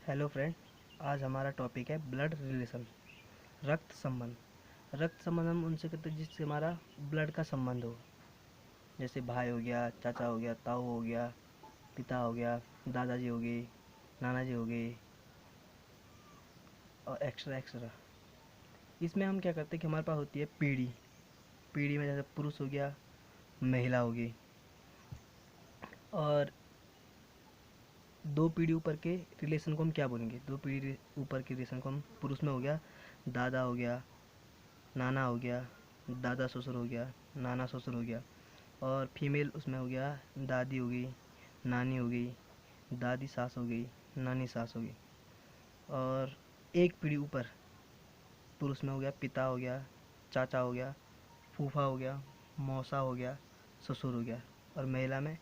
Hello friend, आज हमारा topic है ब्लड रिलेशन, रक्त संबंध। रक्त संबंध हम उनसे करते हैं जिससे हमारा ब्लड का संबंध हो, जैसे भाई हो गया, चाचा हो गया, ताऊ हो गया, पिता हो गया, दादाजी हो गए, नाना जी हो गए और एक्स्ट्रा एक्स्ट्रा। इसमें हम क्या करते हैं कि हमारे पास होती है पीढ़ी। पीढ़ी में जैसे पुरुष हो गया, महिला होगी, और दो पीढ़ी ऊपर के रिलेशन को हम क्या बोलेंगे? दो पीढ़ी ऊपर के रिलेशन को हम, पुरुष में हो गया दादा हो गया, नाना हो गया, दादा ससुर हो गया, नाना ससुर हो गया, और फीमेल उसमें हो गया दादी हो गई, नानी हो गई, दादी सास हो गई, नानी सास हो गई। और एक पीढ़ी ऊपर पुरुष में हो गया पिता हो गया, चाचा हो गया, फूफा हो गया, मौसा हो गया, ससुर हो गया। और महिला में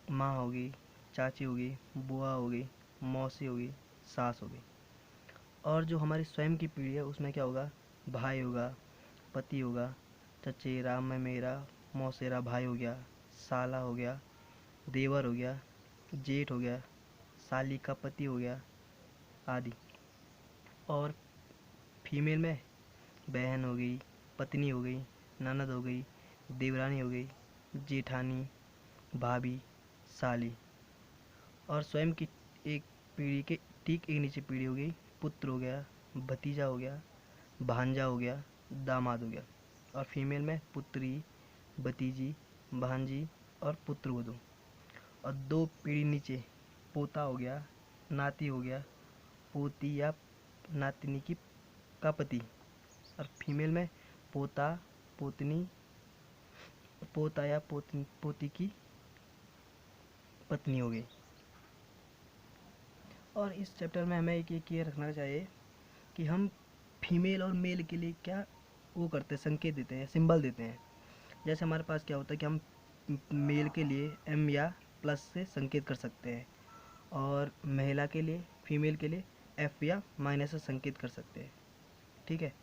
माँ हो गई, चाची हो गई, बुआ हो गई, मौसी हो गई, सास हो गई। और जो हमारी स्वयं की पीढ़ी है उसमें क्या होगा? भाई होगा, पति होगा, चचेरा ममेरा मौसेरा भाई हो गया, साला हो गया, देवर हो गया, जेठ हो गया, साली का पति हो गया, आदि। और फीमेल में बहन हो गई, पत्नी हो गई, ननद हो गई, देवरानी हो गई, जेठानी, भाभी, साली। और स्वयं की एक पीढ़ी के ठीक एक नीचे पीढ़ी हो गई पुत्र हो गया, भतीजा हो गया, भांजा हो गया, दामाद हो गया। और फीमेल में पुत्री, भतीजी, भांजी और पुत्रवधू। और दो पीढ़ी नीचे पोता हो गया, नाती हो गया, पोती या नातनी की का पति। और फीमेल में पोता, पोतनी, पोता या पोती की पत्नी हो गई। और इस चैप्टर में हमें एक ये रखना चाहिए कि हम फीमेल और मेल के लिए क्या वो करते हैं, संकेत देते हैं, सिंबल देते हैं। जैसे हमारे पास क्या होता है कि हम मेल के लिए एम या प्लस से संकेत कर सकते हैं, और महिला के लिए, फीमेल के लिए एफ या माइनस से संकेत कर सकते हैं। ठीक है,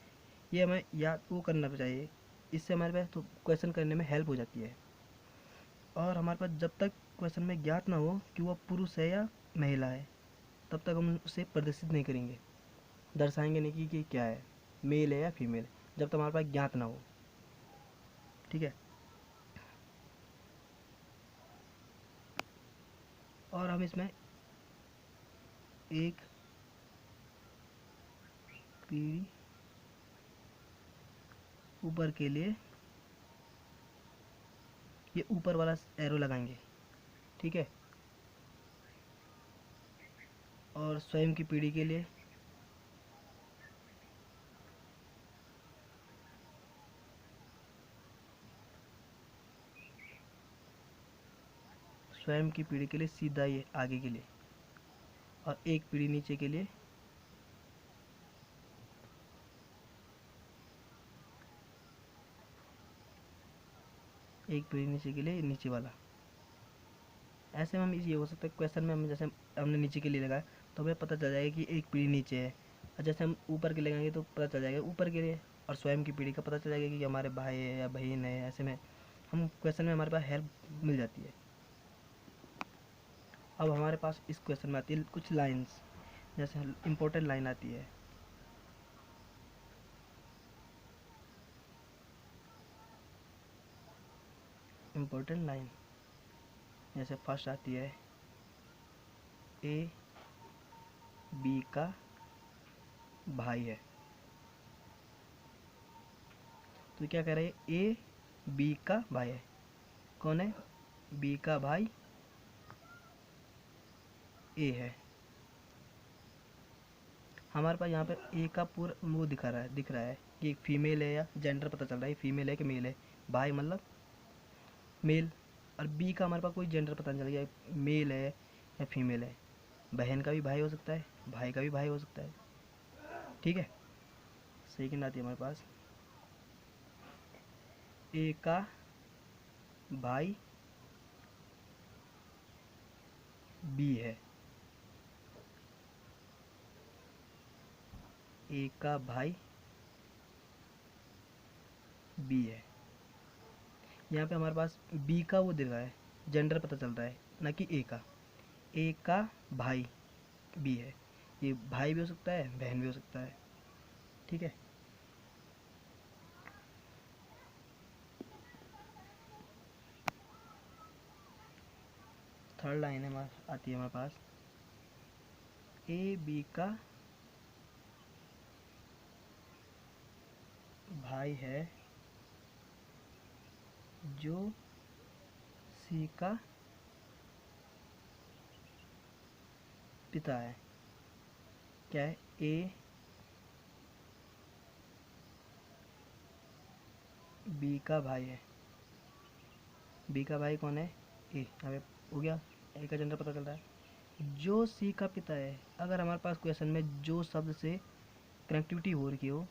ये हमें याद वो करना चाहिए। इससे हमारे पास तो क्वेश्चन करने में हेल्प हो जाती है। और हमारे पास जब तक क्वेश्चन में ज्ञात ना हो कि वह पुरुष है या महिला है, तब तक हम उसे प्रदर्शित नहीं करेंगे, दर्शाएंगे नहीं कि क्या है, मेल है या फीमेल है, जब तक हमारे पास ज्ञात ना हो। ठीक है, और हम इसमें एक पीढ़ी ऊपर के लिए ये ऊपर वाला एरो लगाएंगे। ठीक है, और स्वयं की पीढ़ी के लिए स्वयं की पीढ़ी के लिए सीधा ये आगे के लिए, और एक पीढ़ी नीचे के लिए एक पीढ़ी नीचे के लिए नीचे वाला। ऐसे में हम ये हो सकता है क्वेश्चन में हम, जैसे हमने नीचे के लिए लगाया तो हमें पता चल जाएगा कि एक पीढ़ी नीचे है, और जैसे हम ऊपर के लगाएंगे तो पता चल जाएगा ऊपर के लिए, और स्वयं की पीढ़ी का पता चल जाएगा कि हमारे भाई है या बहन है। ऐसे में हम क्वेश्चन में हमारे पास हेल्प मिल जाती है। अब हमारे पास इस क्वेश्चन में आती है कुछ लाइन्स, जैसे इम्पोर्टेंट लाइन आती है। इम्पोर्टेंट लाइन जैसे फर्स्ट आती है ए बी का भाई है। तो क्या कह रहे हैं? ए बी का भाई है। कौन है? बी का भाई ए है। हमारे पास यहाँ पे ए का पूरा वो दिख रहा है कि फीमेल है, या जेंडर पता चल रहा है फीमेल है कि मेल है। भाई मतलब मेल। और बी का हमारे पास कोई जेंडर पता नहीं चल गया, मेल है या फीमेल है। बहन का भी भाई हो सकता है, भाई का भी भाई हो सकता है। ठीक है, सेकंड आती है हमारे पास ए का भाई बी है। ए का भाई बी है। यहाँ पे हमारे पास बी का वो दिख रहा है, जेंडर पता चल रहा है, ना कि ए का। ए का भाई बी है। ये भाई भी हो सकता है, बहन भी हो सकता है। ठीक है। थर्ड लाइन है हमारे आती है हमारे पास, ए बी का भाई है जो सी का पिता है। क्या है? ए बी का भाई है। बी का भाई कौन है? ए। यहाँ पे हो गया, ए का जेंडर पता चल रहा है। जो सी का पिता है, अगर हमारे पास क्वेश्चन में जो शब्द से कनेक्टिविटी हो रही हो,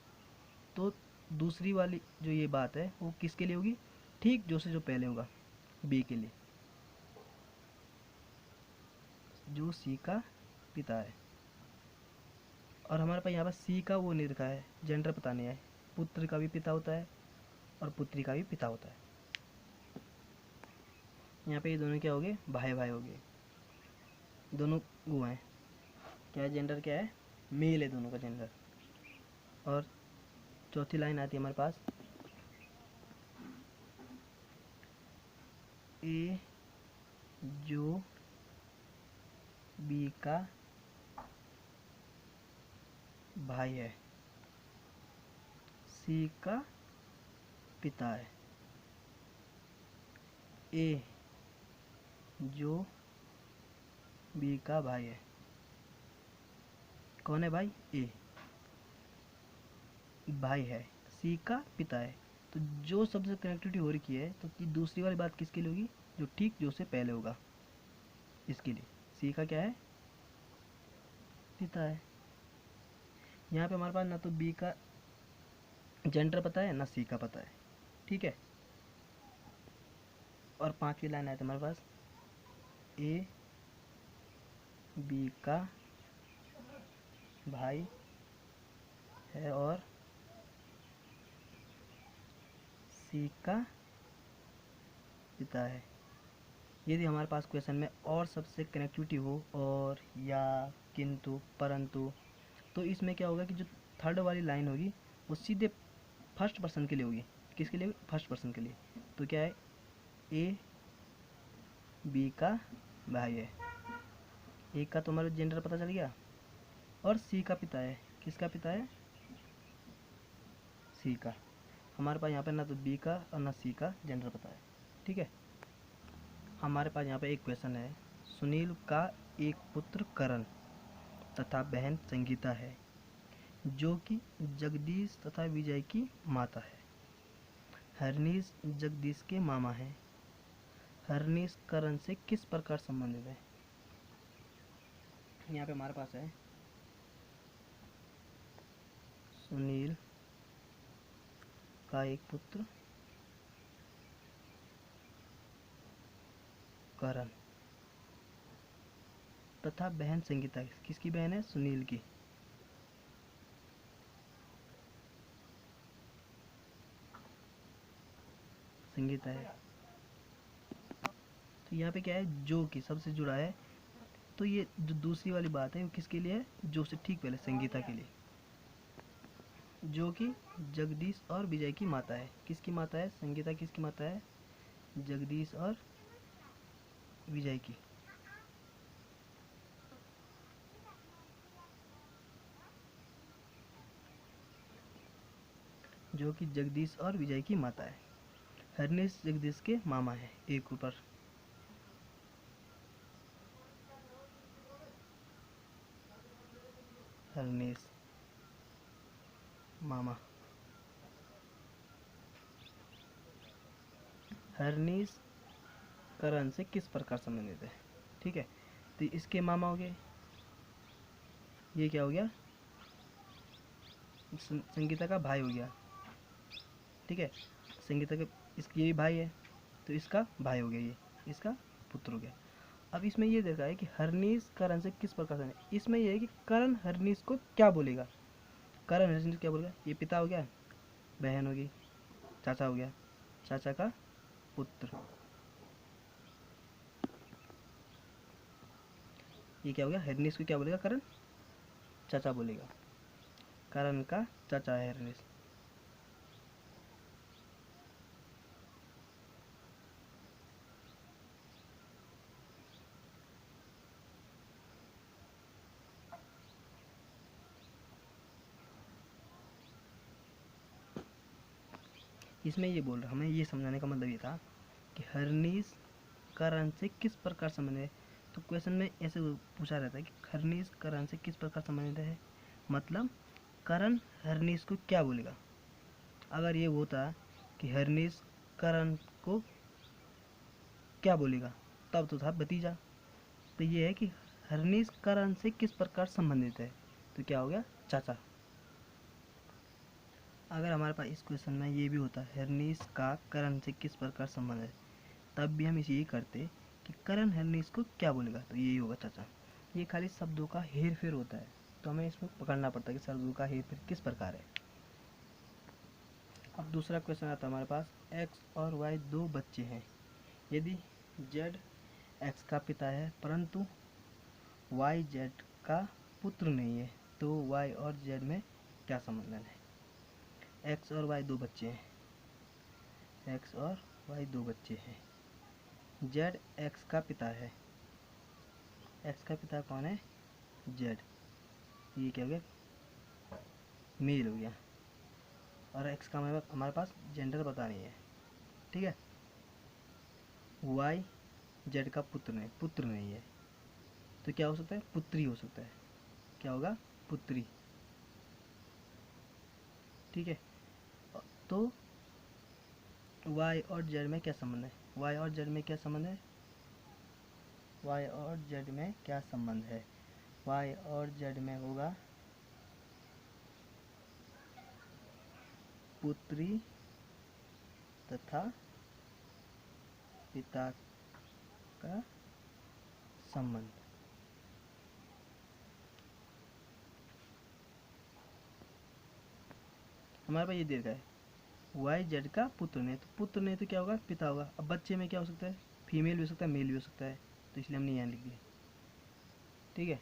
तो दूसरी वाली जो ये बात है वो किसके लिए होगी? ठीक जो से जो पहले होगा, बी के लिए, जो सी का पिता है। और हमारे पास यहाँ पर सी का वो नहीं लिखा है, जेंडर पता नहीं है। पुत्र का भी पिता होता है और पुत्री का भी पिता होता है। यहाँ पे ये दोनों क्या हो गए? भाई भाई हो गए, दोनों वो हैं। क्या है जेंडर? क्या है? मेल है दोनों का जेंडर। और चौथी लाइन आती है हमारे पास, ए जो बी का भाई है, सी का पिता है। ए जो बी का भाई है, कौन है भाई? ए भाई है, सी का पिता है। तो जो शब्द से कनेक्टिविटी हो रखी है, तो ये दूसरी वाली बात किसके लिए होगी? जो ठीक जो से पहले होगा, इसके लिए। सी का क्या है? पिता है। यहाँ पे हमारे पास ना तो बी का जेंडर पता है, ना सी का पता है। ठीक है। और पांचवी लाइन आए थे हमारे पास, ए बी का भाई है और सी का पिता है। यदि हमारे पास क्वेश्चन में और सबसे कनेक्टिविटी हो, और, या, किंतु, परंतु, तो इसमें क्या होगा कि जो थर्ड वाली लाइन होगी वो सीधे फर्स्ट पर्सन के लिए होगी। किसके लिए? फर्स्ट पर्सन के लिए। तो क्या है? ए बी का भाई है, ए का तो हमारा जेंडर पता चल गया, और सी का पिता है। किसका पिता है? सी का। हमारे पास यहाँ पे ना तो बी का और ना सी का जेंडर पता है। ठीक है। हमारे पास यहाँ पे एक क्वेश्चन है, सुनील का एक पुत्र करण तथा बहन संगीता है, जो कि जगदीश तथा विजय की माता है। हरनीश जगदीश के मामा हैं। हरनीश करण से किस प्रकार संबंधित है? यहाँ पे हमारे पास है, सुनील का एक पुत्र करण तथा बहन संगीता। किसकी बहन है? सुनील की। संगीता है। तो यहाँ पे क्या है? जो की सबसे जुड़ा है, तो ये जो दूसरी वाली बात है वो किसके लिए है? जो से ठीक पहले, संगीता के लिए, जो कि जगदीश और विजय की माता है। किसकी माता है? संगीता किसकी माता है? जगदीश और विजय की। जो कि जगदीश और विजय की माता है। हरनेश जगदीश के मामा है, एक ऊपर। हरनेश मामा। हरनेश करण से किस प्रकार संबंधित है? ठीक है। तो इसके मामा हो गए। ये क्या हो गया? संगीता का भाई हो गया। ठीक है। संगीता के, इसकी ये भी भाई है, तो इसका भाई हो गया, ये इसका पुत्र हो गया। अब इसमें ये देखा है कि हरनीश करण से किस प्रकार से, इसमें ये है कि करण हरनीश को क्या बोलेगा? करण हरनीश क्या बोलेगा? ये पिता हो गया, बहन होगी, चाचा हो गया, चाचा का पुत्र। ये क्या हो गया? हरनीश को क्या बोलेगा? करण चाचा बोलेगा। करण का चाचा है हर्निश। इसमें ये बोल रहा, हमें ये समझाने का मतलब ये था कि हर्निश करण से किस प्रकार संबंधित है। तो क्वेश्चन में ऐसे पूछा रहता है कि हर्निश करण से किस प्रकार संबंधित है, मतलब करण हर्निश को क्या बोलेगा। अगर ये होता कि हर्निश करण को क्या बोलेगा तब तो था भतीजा। तो ये है कि हर्निश करण से किस प्रकार संबंधित है, तो क्या हो गया चाचा। अगर हमारे पास इस क्वेश्चन में ये भी होता हर्निश का करण से किस प्रकार संबंध है, तब भी हम इसे यही करते कि करण हर्निश को क्या बोलेगा, तो यही होगा चाचा। ये खाली शब्दों का हेर फेर होता है, तो हमें इसमें पकड़ना पड़ता है कि शब्दों का हेर फेर किस प्रकार है। अब दूसरा क्वेश्चन आता है हमारे पास, एक्स और वाई दो बच्चे हैं। यदि जेड एक्स का पिता है परंतु वाई जेड का पुत्र नहीं है, तो वाई और जेड में क्या संबंध है। एक्स और वाई दो बच्चे हैं, एक्स और वाई दो बच्चे हैं, जेड एक्स का पिता है। एक्स का पिता कौन है, जेड। ये क्या हो गया, मेल हो गया। और एक्स का हमारे पास जेंडर बतानी है, ठीक है। वाई जेड का पुत्र नहीं है, तो क्या हो सकता है, पुत्री हो सकता है। क्या होगा, पुत्री, ठीक है। तो वाई और जेड में क्या संबंध है, वाई और जेड में क्या संबंध है, वाई और जेड में क्या संबंध है। वाई और जेड में होगा पुत्री तथा पिता का संबंध। हमारे पास ये दे रखा है वाई जेड का पुत्र नहीं, तो पुत्र नहीं तो क्या होगा, पिता होगा। अब बच्चे में क्या हो सकता है, फीमेल भी हो सकता है, मेल भी हो सकता है, तो इसलिए हमने यहाँ लिख दिया, ठीक है।